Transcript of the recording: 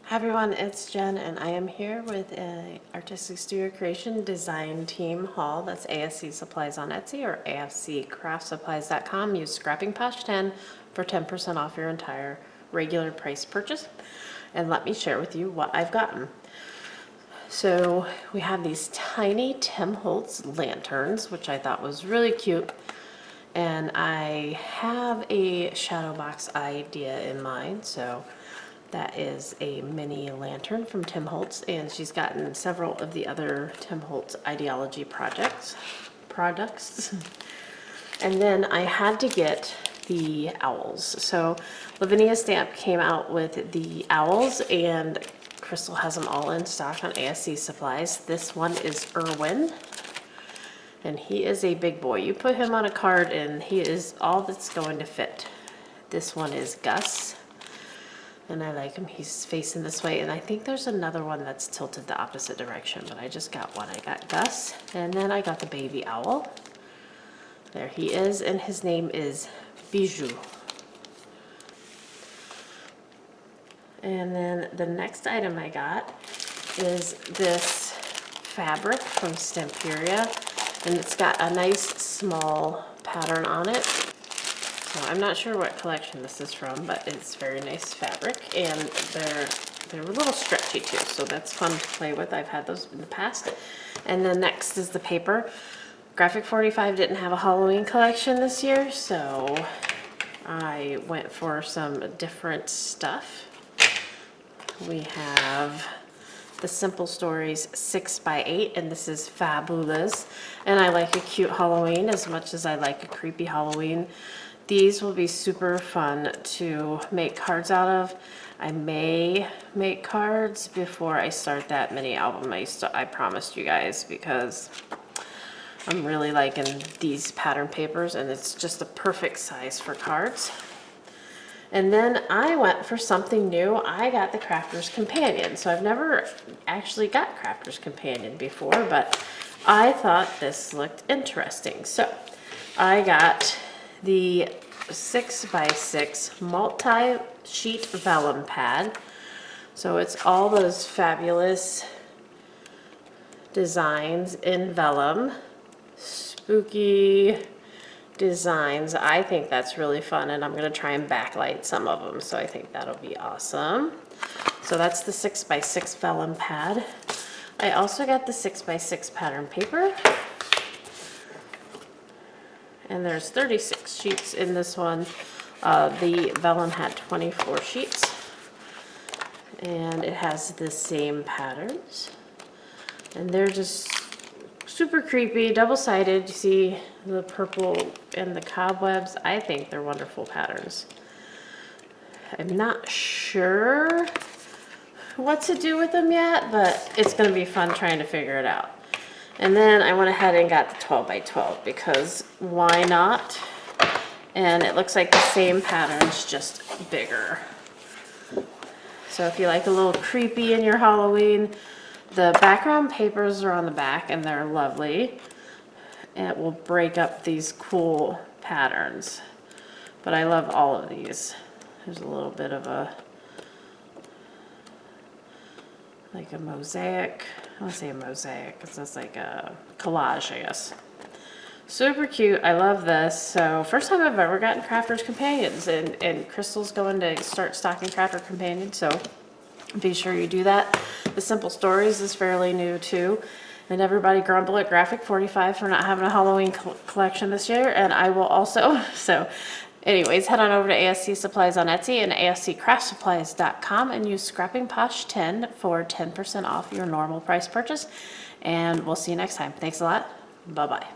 Hi everyone, it's Jen and I am here with an Artistic Studio Creation design team haul. That's ASC Supplies on Etsy or ASCcraftsupplies.com. Use Scrapping Posh 10 for 10% off your entire regular price purchase. And let me share with you what I've gotten. So we have these tiny Tim Holtz lanterns, which I thought was really cute. And I have a shadow box idea in mind, so that is a mini lantern from Tim Holtz, and she's gotten several of the other Tim Holtz ideology products. And then I had to get the owls. So Lavinia Stamp came out with the owls, and Crystal has them all in stock on ASC Supplies. This one is Irwin, and he is a big boy. You put him on a card and he is all that's going to fit. This one is Gus. And I like him, he's facing this way, and I think there's another one that's tilted the opposite direction, but I just got one. I got Gus, and then I got the baby owl. There he is, and his name is Bijou. And then the next item I got is this fabric from Stamperia, and it's got a nice small pattern on it. So I'm not sure what collection this is from, but it's very nice fabric, and they're a little stretchy too, so that's fun to play with. I've had those in the past. And then next is the paper. Graphic 45 didn't have a Halloween collection this year, so I went for some different stuff. We have the Simple Stories 6x8, and this is fabulous. And I like a cute Halloween as much as I like a creepy Halloween. These will be super fun to make cards out of. I may make cards before I start that mini album I promised you guys, because I'm really liking these pattern papers, and it's just the perfect size for cards. And then I went for something new. I got the Crafter's Companion. So I've never actually got Crafter's Companion before, but I thought this looked interesting. So I got the 6x6 multi-sheet vellum pad. So it's all those fabulous designs in vellum, spooky designs. I think that's really fun, and I'm going to try and backlight some of them, so I think that'll be awesome. So that's the 6x6 vellum pad. I also got the 6x6 pattern paper. And there's 36 sheets in this one. The vellum had 24 sheets. And it has the same patterns. And they're just super creepy, double-sided. You see the purple and the cobwebs. I think they're wonderful patterns. I'm not sure what to do with them yet, but it's going to be fun trying to figure it out. And then I went ahead and got the 12x12 because why not? And it looks like the same patterns, just bigger. So if you like a little creepy in your Halloween, the background papers are on the back and they're lovely. And it will break up these cool patterns. But I love all of these. There's a little bit of a, like a mosaic. I want to say a mosaic because that's like a collage, I guess. Super cute. I love this. So first time I've ever gotten Crafter's Companions, and Crystal's going to start stocking Crafter Companions, so be sure you do that. The Simple Stories is fairly new too. And everybody grumble at Graphic 45 for not having a Halloween collection this year, and I will also. So anyways, head on over to ASC Supplies on Etsy and ASCcraftsupplies.com and use Scrapping Posh 10 for 10% off your normal price purchase. And we'll see you next time. Thanks a lot. Bye-bye.